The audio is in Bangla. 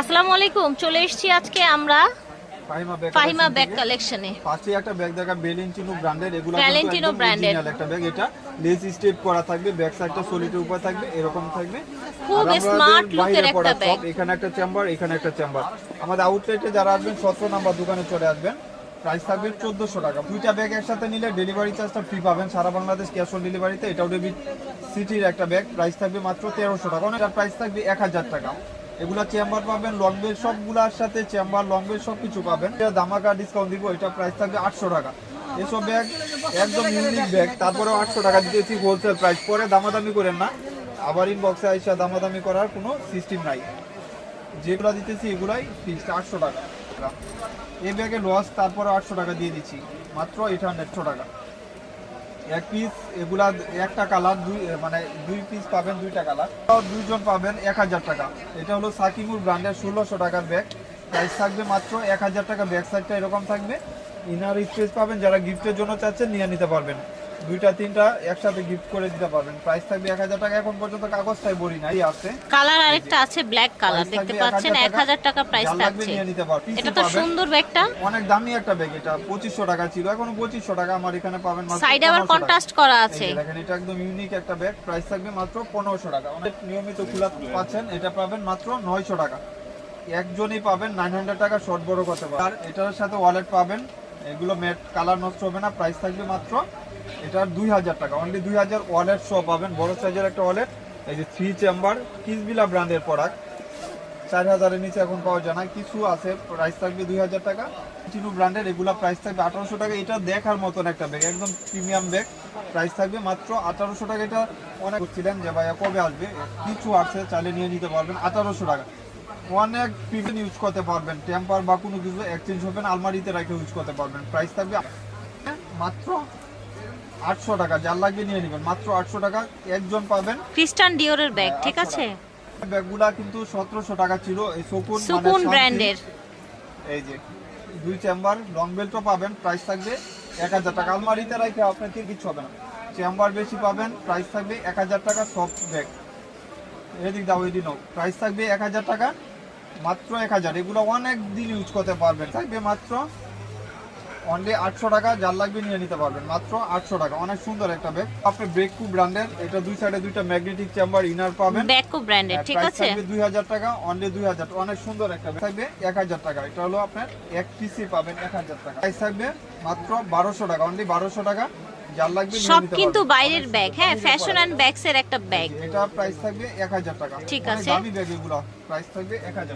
আসসালামু আলাইকুম, চলে এসেছি আজকে আমরা ফাহিমা ব্যাগ কালেকশনে। ফার্স্টে একটা ব্যাগ দেখা ভ্যালেন্টিনো ব্র্যান্ডের, এগুলো ভ্যালেন্টিনো ব্র্যান্ডের একটা ব্যাগ। এটা লেস স্টেপ করা থাকবে, ব্যাক সাইডটা সলিডের উপর থাকবে, এরকম থাকবে। খুব স্মার্ট লুকের একটা ব্যাগ। এখানে একটা চেম্বার, এখানে একটা চেম্বার। আমাদের আউটলেটে যারা আসবেন 17 নাম্বার দোকানে চলে আসবেন। প্রাইস থাকবে 1400 টাকা। দুইটা ব্যাগ একসাথে নিলে ডেলিভারি চার্জটা ফ্রি পাবেন সারা বাংলাদেশ ক্যাশ অন ডেলিভারিতে। এটাও ডেবিট সিটির একটা ব্যাগ, প্রাইস থাকবে মাত্র 1300 টাকা। এটার প্রাইস থাকবে 1000 টাকা। এগুলা চেম্বার পাবেন, লং বেল সবগুলার সাথে চেম্বার লং বেল সবকিছু পাবেন। এটা দামাকা ডিসকাউন্ট দিব, এটা প্রাইস থাকবে 800 টাকা। এসব ব্যাগ একদম ইউনিক ব্যাগ, তারপরেও 800 টাকা দিতেছি হোলসেল প্রাইস। পরে দামাদামি করেন না, আবার ইনবক্সে আইসা দামাদামি করার কোনো সিস্টেম নাই। যেগুলো দিতেছি এগুলাই ফিক্সড 800 টাকা। এই ব্যাগে লস, তারপরে 800 টাকা দিয়ে দিচ্ছি মাত্র 800 টাকা এক পিস। এগুলা একটা কালার দুই পিস পাবেন, দুইটা কালার, দুইজন পাবেন 1000 টাকা। এটা হলো সাকিমুর ব্র্যান্ডের 1600 টাকার ব্যাগ, প্রাইস থাকবে মাত্র 1000 টাকা। ব্যাক সাইডটা এরকম থাকবে, ইনার স্পেস পাবেন। যারা গিফটের জন্য চাচ্ছেন নিয়ে নিতে পারবেন, দুইটা তিনটা একসাথে গিফট করে দিতে পারবেন। প্রাইস থাকবে 1000 টাকা। এখন পর্যন্ত কাগজটাই বড়ি নাই আছে, কালার আরেকটা আছে ব্ল্যাক কালার, দেখতে পাচ্ছেন 1000 টাকা প্রাইস থাকছে। নিয়ে নিতে পারবেন। এটা তো সুন্দর ব্যাগটা, অনেক দামি একটা ব্যাগ। এটা 2500 টাকা ছিল, এখন 2500 টাকা। আমার এখানে পাবেন মাত্র সাইডে আবার কন্ট্রাস্ট করা আছে। দেখেন, এটা একদম ইউনিক একটা ব্যাগ, প্রাইস থাকবে মাত্র 1500 টাকা। অনেক নিয়মিত খোলা পাচ্ছেন, এটা পাবেন মাত্র 900 টাকা। একজনই পাবেন 900 টাকা, শর্ট বড় করতে পারবেন। আর এটার সাথে ওয়ালেট পাবেন, এগুলো ম্যাট কালার নষ্ট হবে না। প্রাইস থাকবে মাত্র এটার 2000 টাকা, অনলি 2000। ওয়ালেট সহ পাবেন, বড় সাইজের একটা ওয়ালেট। এই যে 3 চেম্বার কিসবিলা ব্র্যান্ডের প্রোডাক্ট, 4000 এর নিচে এখন পাওয়া যায় না, কিছু আছে। প্রাইস থাকবে 2000 টাকা। চিনু ব্র্যান্ডের, এগুলা প্রাইস থাকবে 1800 টাকা। এটা দেখার মতন একটা ব্যাগ, একদম প্রিমিয়াম ব্যাগ, প্রাইস থাকবে মাত্র 1800 টাকা। এটা অনেক করছিলেন যে ভাইয়া কবে আসবে, কিছু আছে চাইলে নিয়ে নিতে পারবেন 1800 টাকা। অনেক প্রিমিয়াম ইউজ করতে পারবেন, টেম্পার বা কোনো কিছু এক্সচেঞ্জ হবে না, আলমারিতে রেখে ইউজ করতে পারবেন। প্রাইস থাকবে মাত্র 800 টাকা। যার লাগবে নিয়ে নেবেন, মাত্র 800 টাকা। একজন পাবেন। ক্রিস্টান ডিওরের ব্যাগ, ঠিক আছে। ব্যাগগুলা কিন্তু 1700 টাকা ছিল। এই সুকুন ব্র্যান্ডের, এই যে 2 চেম্বার লং বেল্টও পাবেন, প্রাইস থাকবে 1000 টাকা। আলমারিতে রেখে আপনার কিছু হবে না, চেম্বার বেশি পাবেন। প্রাইস থাকবে 1000 টাকা। সফট ব্যাগ এদিক দাও, এদিক নাও, প্রাইস থাকবে 1000 টাকা, মাত্র 1000। এগুলো অনেক দিন ইউজ করতে পারবেন। থাকবে মাত্র অনলি 800 টাকা। যার লাগবে নিয়ে নিতে পারবেন, মাত্র 800 টাকা। অনেক সুন্দর একটা ব্যাগ। আপনি ব্রেককু ব্র্যান্ডের, এটা দুই সাইডে দুইটা ম্যাগনেটিক চেম্বার ইনার পাবেন, ব্যাককু ব্র্যান্ডের, ঠিক আছে। 2000 টাকা, অনলি 2000। অনেক সুন্দর একটা ব্যাগ থাকবে 1000 টাকা। এটা হলো আপনার এক পিসি পাবেন 1000 টাকা। প্রাইস থাকবে মাত্র 1200 টাকা, অনলি 1200 টাকা। যার লাগবে নিয়ে সব নিতে কিন্তু পারবেন। বাইরের ব্যাগ, হ্যাঁ, ফ্যাশন এন্ড ব্যাগস এর একটা ব্যাগ। এটা প্রাইস থাকবে 1000 টাকা। ঠিক অনেক আছে। দামি ব্যাগ এগুলো, প্রাইস থাকবে 1000।